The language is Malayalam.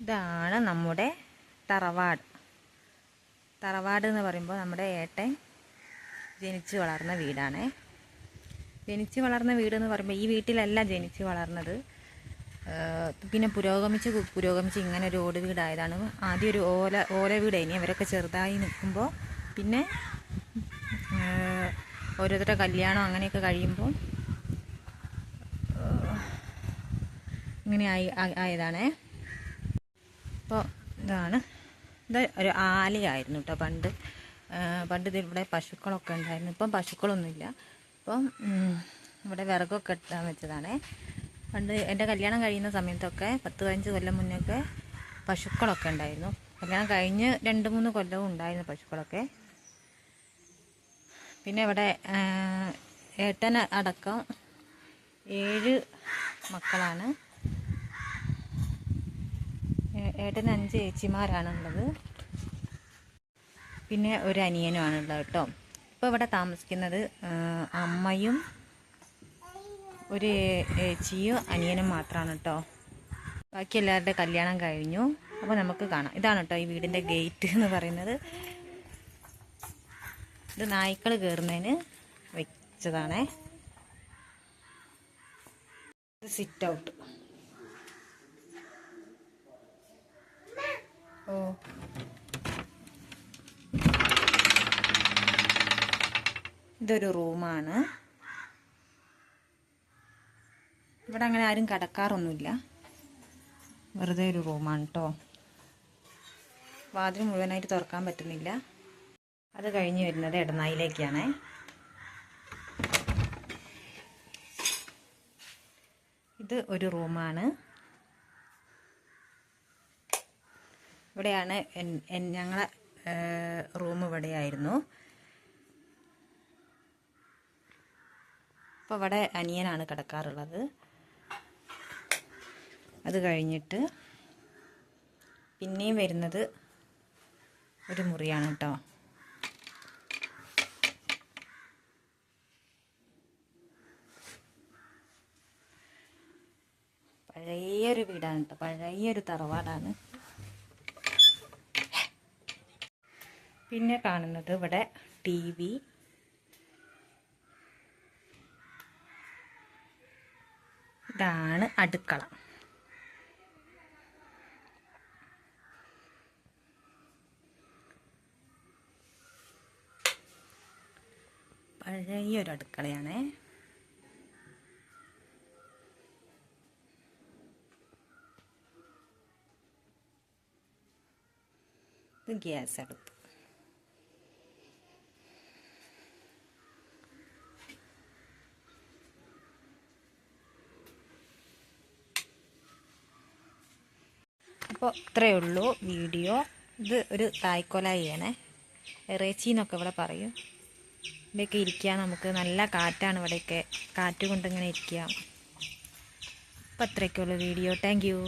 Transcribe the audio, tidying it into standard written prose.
ഇതാണ് നമ്മുടെ തറവാട്. തറവാട് എന്ന് പറയുമ്പോൾ നമ്മുടെ ഏട്ടൻ ജനിച്ച് വളർന്ന വീടാണ്. ജനിച്ച് വളർന്ന വീടെന്ന് പറയുമ്പോൾ ഈ വീട്ടിലല്ല ജനിച്ച് വളർന്നത്. പിന്നെ പുരോഗമിച്ച് ഇങ്ങനെ ഒരു ഓട് വീടായതാണ്. ആദ്യം ഒരു ഓല വീടായിനി. അവരൊക്കെ ചെറുതായി നിൽക്കുമ്പോൾ പിന്നെ ഓരോരുത്തരുടെ കല്യാണം അങ്ങനെയൊക്കെ കഴിയുമ്പോൾ ഇങ്ങനെ ആയതാണേ. അപ്പോൾ ഇത് ഒരു ആലയായിരുന്നു കേട്ടോ പണ്ട് ഇവിടെ പശുക്കളൊക്കെ ഉണ്ടായിരുന്നു. ഇപ്പം പശുക്കളൊന്നുമില്ല. ഇപ്പം ഇവിടെ വിറകൊക്കെ ഇട്ടാൻ വെച്ചതാണേ. പണ്ട് എൻ്റെ കല്യാണം കഴിയുന്ന സമയത്തൊക്കെ 10-15 കൊല്ലം മുന്നൊക്കെ പശുക്കളൊക്കെ ഉണ്ടായിരുന്നു. കല്യാണം കഴിഞ്ഞ് 2-3 കൊല്ലവും ഉണ്ടായിരുന്നു പശുക്കളൊക്കെ. പിന്നെ ഇവിടെ ഏട്ടൻ അടക്കം 7 മക്കളാണ്. ഏട്ടന് 5 ചേച്ചിമാരാണുള്ളത്. പിന്നെ ഒരു അനിയനുമാണുള്ളത് കേട്ടോ. ഇപ്പോൾ ഇവിടെ താമസിക്കുന്നത് അമ്മയും ഒരു ചേച്ചിയും അനിയനും മാത്രമാണ് കേട്ടോ. ബാക്കി എല്ലാവരുടെ കല്യാണം കഴിഞ്ഞു. അപ്പോൾ നമുക്ക് കാണാം. ഇതാണ് കേട്ടോ ഈ വീടിൻ്റെ ഗേറ്റ് എന്ന് പറയുന്നത്. ഇത് നായ്ക്കൾ കയറുന്നതിന് വെച്ചതാണേ. ഇത് സിറ്റ് ഔട്ട്. ഇതൊരു റൂമാണ്. ഇവിടെ അങ്ങനെ ആരും കിടക്കാറൊന്നുമില്ല. വെറുതെ ഒരു റൂമാണ് കേട്ടോ. വാതിൽ മുഴുവനായിട്ട് തുറക്കാൻ പറ്റുന്നില്ല. അത് കഴിഞ്ഞ് വരുന്നത് ഇടനായിലേക്കാണ്. ഇത് ഒരു റൂമാണ്. ഇവിടെയാണ് ഞങ്ങളെ റൂം ഇവിടെയായിരുന്നു. അപ്പോൾ ഇവിടെ അനിയനാണ് കിടക്കാറുള്ളത്. അത് കഴിഞ്ഞിട്ട് പിന്നെയും വരുന്നത് ഒരു മുറിയാണ് കേട്ടോ. പഴയൊരു വീടാണ് കേട്ടോ. പഴയൊരു തറവാടാണ്. പിന്നെ കാണുന്നത് ഇവിടെ TV. ഇതാണ് അടുക്കള. പഴയൊരു അടുക്കളയാണേ. ഇത് ഗ്യാസ് അടുപ്പ്. അപ്പോൾ ഇത്രയേ ഉള്ളൂ വീഡിയോ. ഇത് ഒരു തായ്ക്കൊലായിയാണേ. ഇറച്ചി എന്നൊക്കെ ഇവിടെ പറയും. ഇവിടെയൊക്കെ ഇരിക്കാം നമുക്ക്. നല്ല കാറ്റാണ് ഇവിടെയൊക്കെ. കാറ്റ് കൊണ്ടിങ്ങനെ ഇരിക്കാം. അപ്പോൾ അത്രയൊക്കെ ഉള്ളൂ വീഡിയോ. Thank you.